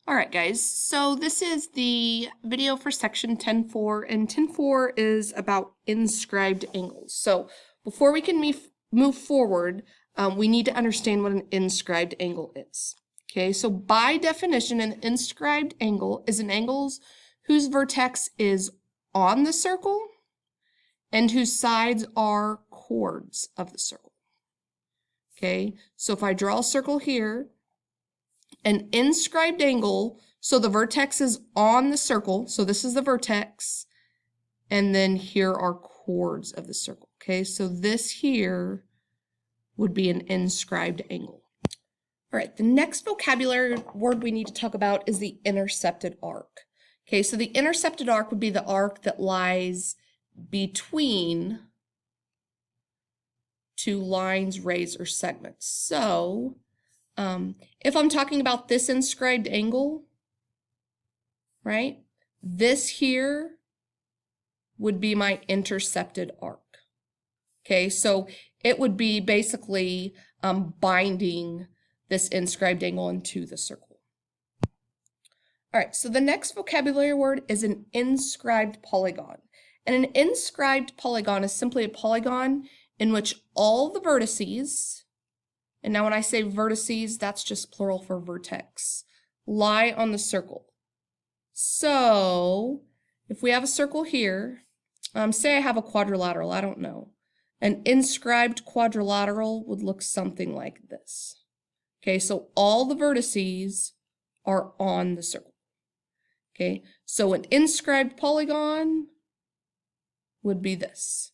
All right, guys, so this is the video for section 10.4, and 10.4 is about inscribed angles. So before we can move forward, we need to understand what an inscribed angle is. Okay, so by definition, an inscribed angle is an angle whose vertex is on the circle and whose sides are chords of the circle. Okay, so if I draw a circle here, an inscribed angle, so the vertex is on the circle, so this is the vertex, and then here are chords of the circle. Okay, so this here would be an inscribed angle. All right, the next vocabulary word we need to talk about is the intercepted arc. Okay, so the intercepted arc would be the arc that lies between two lines, rays, or segments. So if I'm talking about this inscribed angle, right, this here would be my intercepted arc. Okay, so it would be basically binding this inscribed angle into the circle. All right, so the next vocabulary word is an inscribed polygon. And an inscribed polygon is simply a polygon in which all the vertices, and now when I say vertices, that's just plural for vertex, lie on the circle. So if we have a circle here, say I have a quadrilateral, I don't know. An inscribed quadrilateral would look something like this. Okay, so all the vertices are on the circle. Okay, so an inscribed polygon would be this.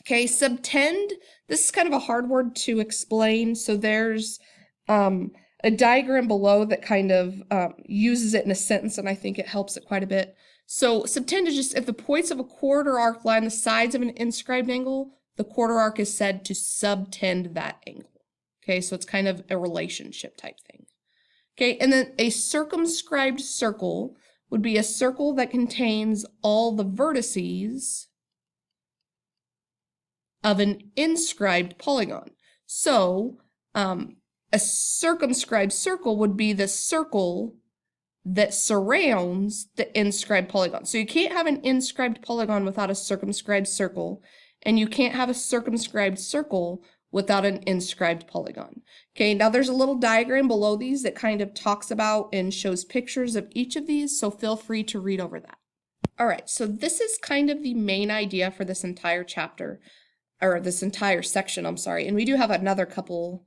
Okay, subtend, this is kind of a hard word to explain, so there's a diagram below that kind of uses it in a sentence, and I think it helps it quite a bit. So subtend is just if the points of a quarter arc lie on the sides of an inscribed angle, the quarter arc is said to subtend that angle. Okay, so it's kind of a relationship type thing. Okay, and then a circumscribed circle would be a circle that contains all the vertices of an inscribed polygon. So a circumscribed circle would be the circle that surrounds the inscribed polygon. So you can't have an inscribed polygon without a circumscribed circle, and you can't have a circumscribed circle without an inscribed polygon. Okay, now there's a little diagram below these that kind of talks about and shows pictures of each of these, so feel free to read over that. All right, so this is kind of the main idea for this entire chapter, or this entire section, I'm sorry, and we do have another couple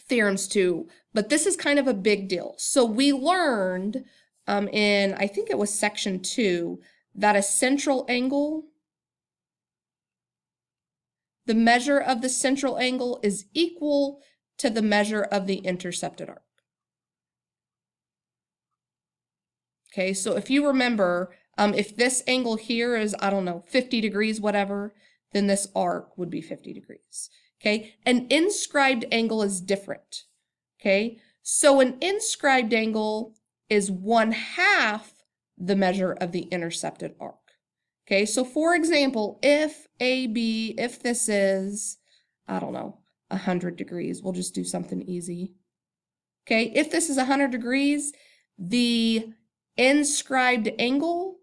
theorems too, but this is kind of a big deal. So we learned in, I think it was section 2, that a central angle, the measure of the central angle is equal to the measure of the intercepted arc. Okay, so if you remember, if this angle here is, I don't know, 50 degrees, whatever, then this arc would be 50 degrees. Okay, an inscribed angle is different. Okay, so an inscribed angle is 1/2 the measure of the intercepted arc. Okay, so for example, if AB, if this is, I don't know, 100 degrees, we'll just do something easy. Okay, if this is 100 degrees, the inscribed angle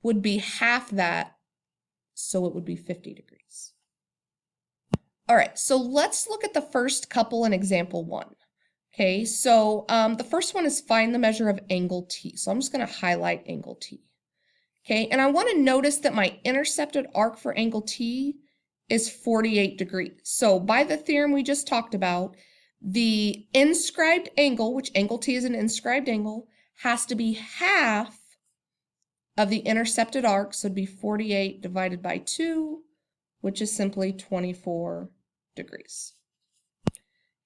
would be half that, so it would be 50 degrees. All right, so let's look at the first couple in example 1. Okay, so the first one is find the measure of angle T. So I'm just going to highlight angle T. Okay, and I want to notice that my intercepted arc for angle T is 48 degrees. So by the theorem we just talked about, the inscribed angle, which angle T is an inscribed angle, has to be half of the intercepted arc, so it'd be 48 divided by 2, which is simply 24 degrees.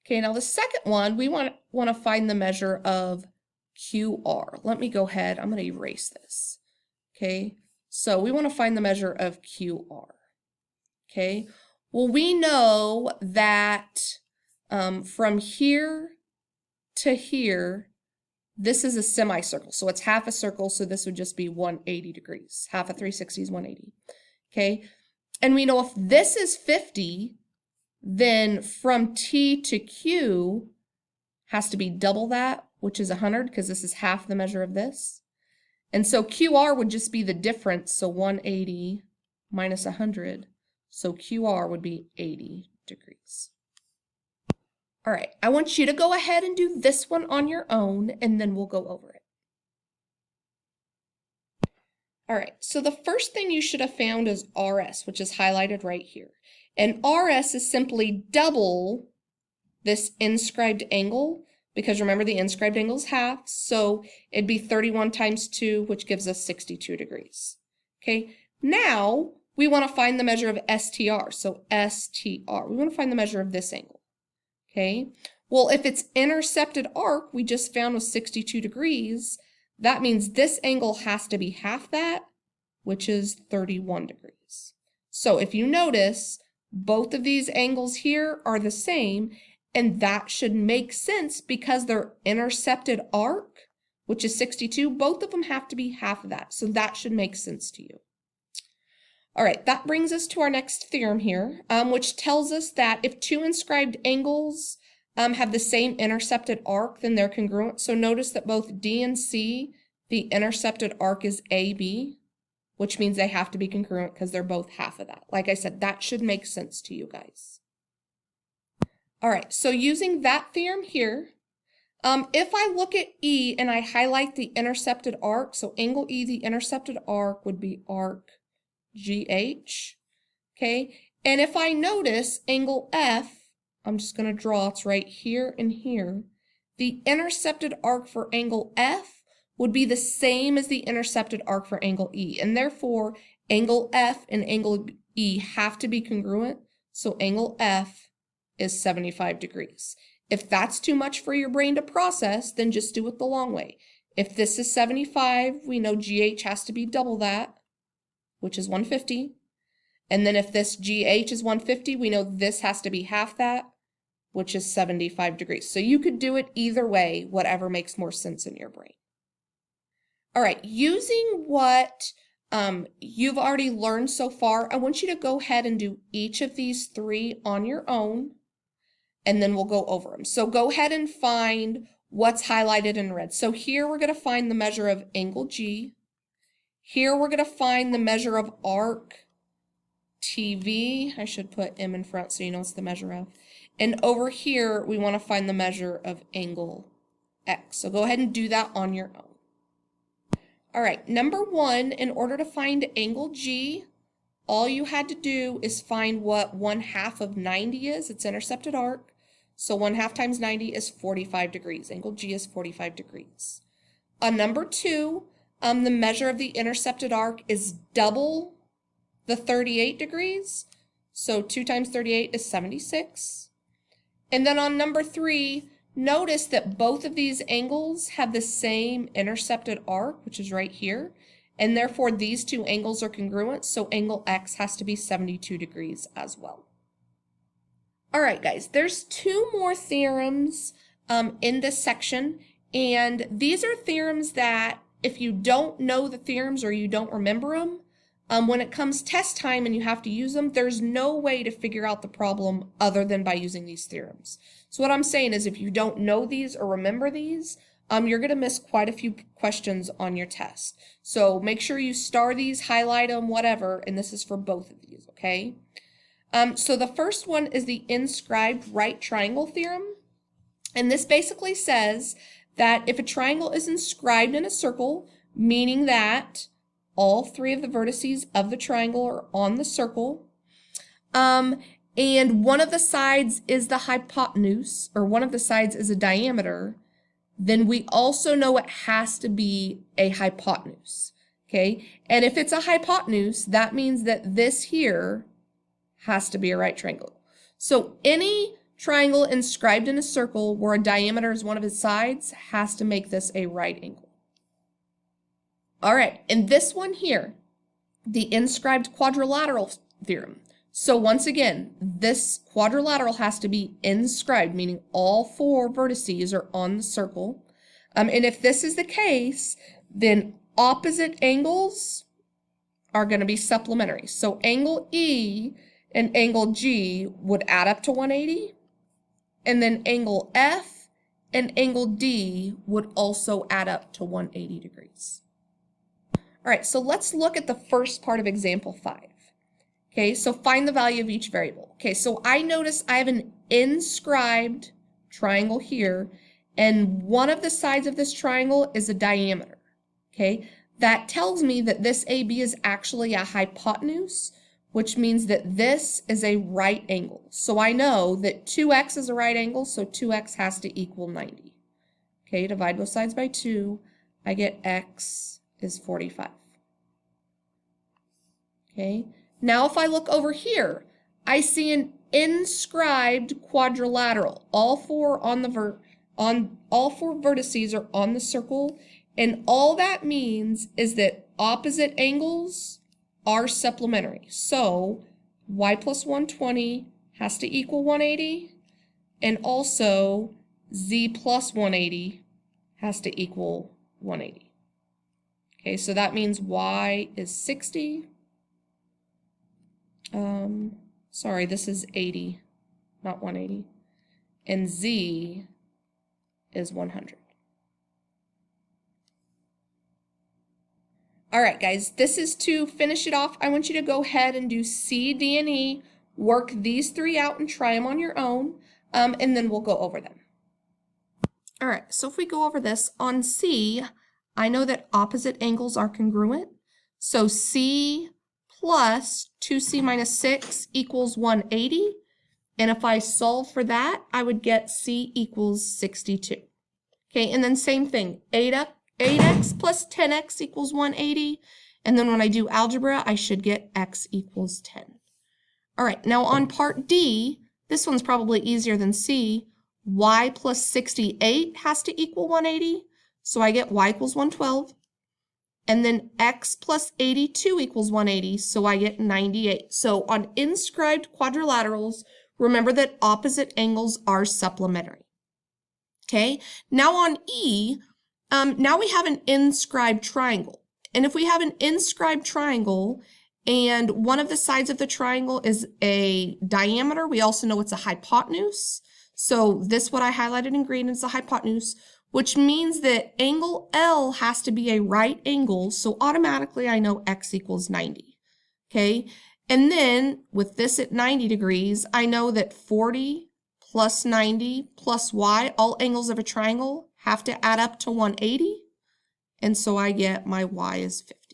Okay, now the second one, we want to find the measure of QR. Let me go ahead, I'm going to erase this. Okay, so we want to find the measure of QR. Okay, well, we know that from here to here, this is a semicircle, so it's half a circle, so this would just be 180 degrees. Half a 360 is 180. Okay, and we know if this is 50, then from T to Q, has to be double that, which is 100, because this is half the measure of this. And so QR would just be the difference, so 180 minus 100. So QR would be 80 degrees. All right, I want you to go ahead and do this one on your own, and then we'll go over it. All right, so the first thing you should have found is RS, which is highlighted right here. And RS is simply double this inscribed angle, because remember the inscribed angle is half, so it'd be 31 times 2, which gives us 62 degrees. Okay, now we want to find the measure of STR, so STR. We want to find the measure of this angle. Okay, well, if its intercepted arc we just found was 62 degrees, that means this angle has to be half that, which is 31 degrees. So if you notice, both of these angles here are the same, and that should make sense because their intercepted arc, which is 62, both of them have to be half of that. So that should make sense to you. All right, that brings us to our next theorem here, which tells us that if two inscribed angles have the same intercepted arc, then they're congruent. So notice that both D and C, the intercepted arc is AB, which means they have to be congruent because they're both half of that. Like I said, that should make sense to you guys. All right, so using that theorem here, if I look at E and I highlight the intercepted arc, so angle E, the intercepted arc would be arc GH, okay? And if I notice angle F, I'm just going to draw, it's right here and here, the intercepted arc for angle F would be the same as the intercepted arc for angle E, and therefore angle F and angle E have to be congruent, so angle F is 75 degrees. If that's too much for your brain to process, then just do it the long way. If this is 75, we know GH has to be double that, which is 150. And then if this GH is 150, we know this has to be half that, which is 75 degrees. So you could do it either way, whatever makes more sense in your brain. All right, using what you've already learned so far, I want you to go ahead and do each of these three on your own, and then we'll go over them. So go ahead and find what's highlighted in red. So here we're going to find the measure of angle G. Here we're going to find the measure of arc TV. I should put M in front so you know it's the measure of. And over here, we want to find the measure of angle X. So go ahead and do that on your own. All right, number one, in order to find angle G, all you had to do is find what 1/2 of 90 is, its intercepted arc. So 1/2 times 90 is 45 degrees. Angle G is 45 degrees. Number two, the measure of the intercepted arc is double the 38 degrees. So 2 times 38 is 76. And then on number three, notice that both of these angles have the same intercepted arc, which is right here. And therefore, these two angles are congruent. So angle X has to be 72 degrees as well. All right, guys, there's two more theorems in this section. And these are theorems that if you don't know the theorems or you don't remember them, when it comes test time and you have to use them, there's no way to figure out the problem other than by using these theorems. So what I'm saying is if you don't know these or remember these, you're going to miss quite a few questions on your test. So make sure you star these, highlight them, whatever, and this is for both of these, okay? So the first one is the inscribed right triangle theorem. And this basically says that if a triangle is inscribed in a circle, meaning that all three of the vertices of the triangle are on the circle, and one of the sides is the hypotenuse, or one of the sides is a diameter, then we also know it has to be a hypotenuse, okay? And if it's a hypotenuse, that means that this here has to be a right triangle. So any triangle inscribed in a circle where a diameter is one of its sides has to make this a right angle. All right, and this one here, the inscribed quadrilateral theorem. So once again, this quadrilateral has to be inscribed, meaning all four vertices are on the circle. And if this is the case, then opposite angles are going to be supplementary. So angle E and angle G would add up to 180, and then angle F and angle D would also add up to 180 degrees. All right, so let's look at the first part of example 5. Okay, so find the value of each variable. Okay, so I notice I have an inscribed triangle here, and one of the sides of this triangle is a diameter. Okay, that tells me that this AB is actually a hypotenuse, which means that this is a right angle. So I know that 2x is a right angle, so 2x has to equal 90. Okay, divide both sides by 2, I get x is 45. Okay, now if I look over here, I see an inscribed quadrilateral. All four vertices are on the circle, and all that means is that opposite angles are supplementary. So y plus 120 has to equal 180, and also z plus 180 has to equal 180. Okay, so that means y is 60. Sorry, this is 80, not 180. And z is 100. All right, guys, this is to finish it off. I want you to go ahead and do C, D, and E, work these 3 out and try them on your own, and then we'll go over them. All right, so if we go over this, on C, I know that opposite angles are congruent. So C plus 2C minus 6 equals 180. And if I solve for that, I would get C equals 62. Okay, and then same thing, 8x plus 10x equals 180. And then when I do algebra, I should get x equals 10. All right, now on part D, this one's probably easier than C. Y plus 68 has to equal 180. So I get y equals 112. And then x plus 82 equals 180, so I get 98. So on inscribed quadrilaterals, remember that opposite angles are supplementary. Okay, now on E, now we have an inscribed triangle. And if we have an inscribed triangle and one of the sides of the triangle is a diameter, we also know it's a hypotenuse. So this, what I highlighted in green, is a hypotenuse, which means that angle L has to be a right angle, so automatically I know x equals 90, okay? And then with this at 90 degrees, I know that 40 plus 90 plus y, all angles of a triangle, have to add up to 180, and so I get my y is 50.